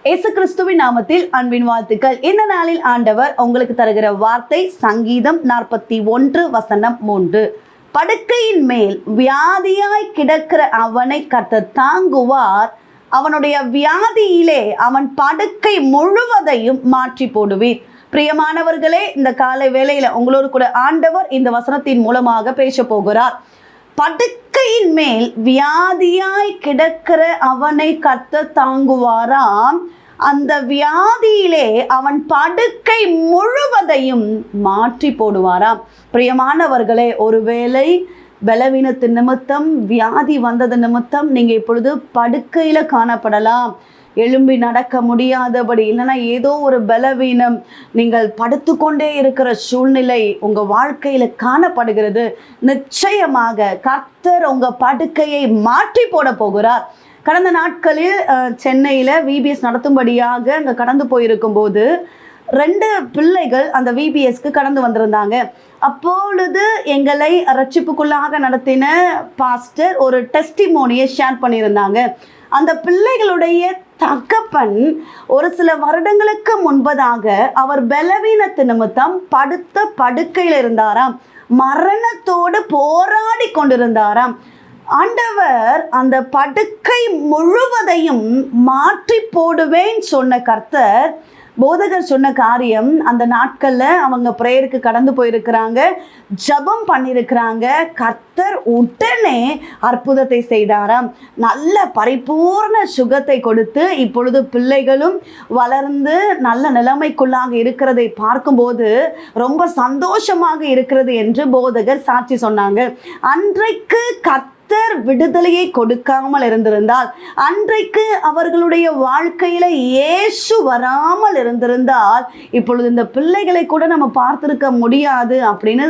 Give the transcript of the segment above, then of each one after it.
இயேசு கிறிஸ்துவின் நாமத்தில் அன்பின் வாழ்த்துக்கள். இந்த நாளில் ஆண்டவர் உங்களுக்கு தருகிற வார்த்தை சங்கீதம் 41:3. படுக்கையின் மேல் வியாதியாய் கிடக்கிற அவனை கர்த்தர் தாங்குவார், அவனுடைய வியாதியிலே அவன் படுக்கை முழுவதையும் மாற்றி போடுவீர். பிரியமானவர்களே, இந்த காலை வேளையில உங்களோடு கூட ஆண்டவர் இந்த வசனத்தின் மூலமாக பேச போகிறார். படுக்கையின் மேல் வியாதியாய் கிடக்கிற அவனை கர்த்தர் தாங்குவாராம், அந்த வியாதியிலே அவன் படுக்கை முழுவதையும் மாற்றி போடுவாராம். பிரியமானவர்களே, ஒருவேளை பலவீனத்தின் நிமித்தம், வியாதி வந்தது நிமித்தம் நீங்கள் இப்பொழுது படுக்கையில் காணப்படலாம். எழும்பி நடக்க முடியாதபடி, இல்லைன்னா ஏதோ ஒரு பலவீனம், நீங்கள் படுத்து கொண்டே இருக்கிற சூழ்நிலை உங்கள் வாழ்க்கையில் காணப்படுகிறது. நிச்சயமாக கர்த்தர் உங்கள் படுக்கையை மாற்றி போட போகிறார். கடந்த நாட்களில் சென்னையில் விபிஎஸ் நடத்தும்படியாக அங்கே கடந்து போயிருக்கும் போது 2 பிள்ளைகள் அந்த விபிஎஸ்க்கு கடந்து வந்திருந்தாங்க. அப்பொழுது எங்களை ரட்சிப்புக்குள்ளாக நடத்தின பாஸ்டர் ஒரு டெஸ்டிமோனியை ஷேர் பண்ணியிருந்தாங்க. அந்த பிள்ளைகளுடைய தகப்பன் ஒரு சில வருடங்களுக்கு முன்பதாக அவர் பலவீனத்து நிமித்தம் படுத்த படுக்கையில் இருந்தாராம், மரணத்தோடு போராடி கொண்டிருந்தாராம். ஆண்டவர் அந்த படுக்கை முழுவதையும் மாற்றி போடுவேன் சொன்ன கர்த்தர், போதகர் சொன்ன காரியம், அந்த நாட்களில் அவங்க ப்ரேயருக்கு கடந்து போயிருக்கிறாங்க, ஜபம் பண்ணியிருக்கிறாங்க. கர்த்தர் உடனே அற்புதத்தை செய்தாராம். நல்ல பரிபூர்ண சுகத்தை கொடுத்து இப்பொழுது பிள்ளைகளும் வளர்ந்து நல்ல நிலைமைக்குள்ளாக இருக்கிறதை பார்க்கும்போது ரொம்ப சந்தோஷமாக இருக்கிறது என்று போதகர் சாட்சி சொன்னாங்க. அன்றைக்கு கர்த்தர் விடுதலையை கொடுக்காமல் இருந்திருந்தால், அன்றைக்கு அவர்களுடைய வாழ்க்கையில இயேசு வராமல் இருந்திருந்தால், இப்பொழுது இந்த பிள்ளைகளை கூட நம்ம பார்த்திருக்க முடியாது அப்படின்னு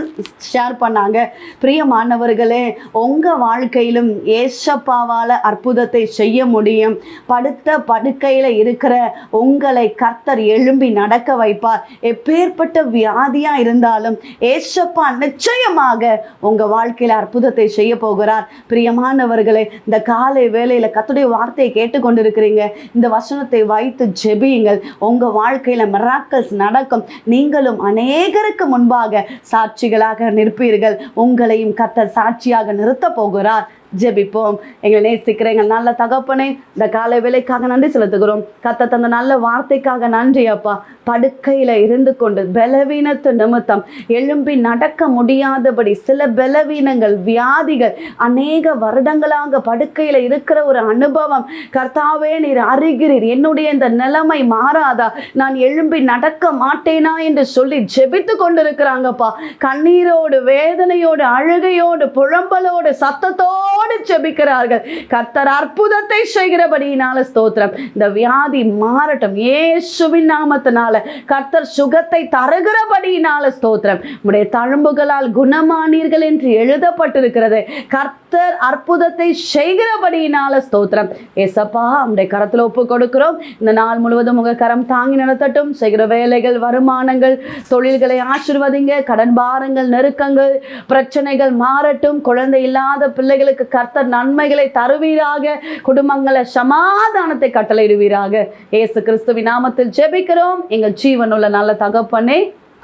ஷேர் பண்ணாங்க. பிரியமானவர்களே, உங்க வாழ்க்கையிலும் ஏசப்பாவால அற்புதத்தை செய்ய முடியும். படுத்த படுக்கையில இருக்கிற உங்களை கர்த்தர் எழும்பி நடக்க வைப்பார். எப்பேற்பட்ட வியாதியா இருந்தாலும் ஏசப்பா நிச்சயமாக உங்க வாழ்க்கையில அற்புதத்தை செய்ய போகிறார். பிரியமானவர்களே, இந்த காலை வேளையில கர்த்தருடைய வார்த்தையை கேட்டுக்கொண்டிருக்கிறீங்க, இந்த வசனத்தை வைத்து ஜெபியுங்கள். உங்க வாழ்க்கையில மிராக்கிள்ஸ் நடக்கும். நீங்களும் அநேகருக்கு முன்பாக சாட்சிகளாக நிற்பீர்கள். உங்களையும் கர்த்தர் சாட்சியாக நிறுத்த போகிறார். ஜெபிப்போம். எங்களை நேசிக்கிற எங்கள் நல்ல தகப்பனே, இந்த காலை வேளைக்காக நன்றி செலுத்துகிறோம். கர்த்தர் தந்த நல்ல வார்த்தைக்காக நன்றி அப்பா. படுக்கையில் இருந்து கொண்டு பலவீனத்து நிமித்தம் எழும்பி நடக்க முடியாதபடி சில பலவீனங்கள், வியாதிகள், அநேக வருடங்களாக படுக்கையில் இருக்கிற ஒரு அனுபவம், கர்த்தாவே நீர் அறிகிறீர், என்னுடைய இந்த நிலைமை மாறாதா, நான் எழும்பி நடக்க மாட்டேனா என்று சொல்லி ஜெபித்து கொண்டிருக்கிறாங்கப்பா. கண்ணீரோடு, வேதனையோடு, அழுகையோடு, புலம்பலோடு, சத்தத்தோடு ஜெபிக்கிறார்கள். கர்த்தர் அற்புதத்தை செய்கிறபடியினால ஸ்தோத்திரம். இந்த வியாதி மாறட்டும் இயேசுவின் நாமத்தினால. கர்த்தர் சுகத்தை தருகிறபடியினால ஸ்தோத்திரம். உம்முடைய தழும்புகளால் குணமானீர்கள் என்று எழுதப்பட்டிருக்கிறது. கர்த்தர் அற்புதத்தை செய்கிறபடியினால ஸ்தோத்திரம். ஏசப்பா, உம்முடைய கரத்தில் ஒப்பு கொடுக்கிறோம். இந்த நாள் முழுவதும் உங்க கரம் தாங்கி நடத்தட்டும். செய்கிற வேலைகள், வருமானங்கள், தொழில்களை ஆசீர்வதிங்க. கடன் பாரங்கள், நெருக்கங்கள், பிரச்சனைகள் மாறட்டும். குழந்தை இல்லாத பிள்ளைகளுக்கு கர்த்தர் நன்மைகளை தருவீராக. குடும்பங்களை சமாதானத்தை கட்டளையிடுவீராக. இயேசு கிறிஸ்துவின் நாமத்தில் ஜெபிக்கிறோம் எங்கள் ஜீவனுள்ள நல்ல தகப்பனே,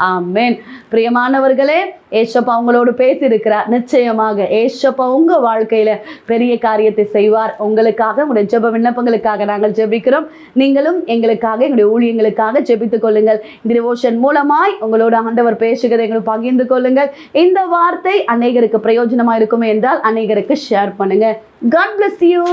ஆமென். பிரியமானவர்களே, ஏசப்பா உங்களோடு பேசியிருக்கிறார். நிச்சயமாக ஏசப்பா உங்க வாழ்க்கையில பெரிய காரியத்தை செய்வார். உங்களுக்காக, உங்களுடைய ஜெப விண்ணப்பங்களுக்காக நாங்கள் ஜெபிக்கிறோம். நீங்களும் எங்களுக்காக, எங்களுடைய ஊழியங்களுக்காக ஜெபித்துக் கொள்ளுங்கள். இந்த டிவோஷன் மூலமாய் உங்களோட ஆண்டவர் பேசுகிறதை எங்களுக்கு பகிர்ந்து கொள்ளுங்கள். இந்த வார்த்தை அநேகருக்கு பிரயோஜனமா இருக்குமே என்றால் அநேகருக்கு ஷேர் பண்ணுங்க. God bless you.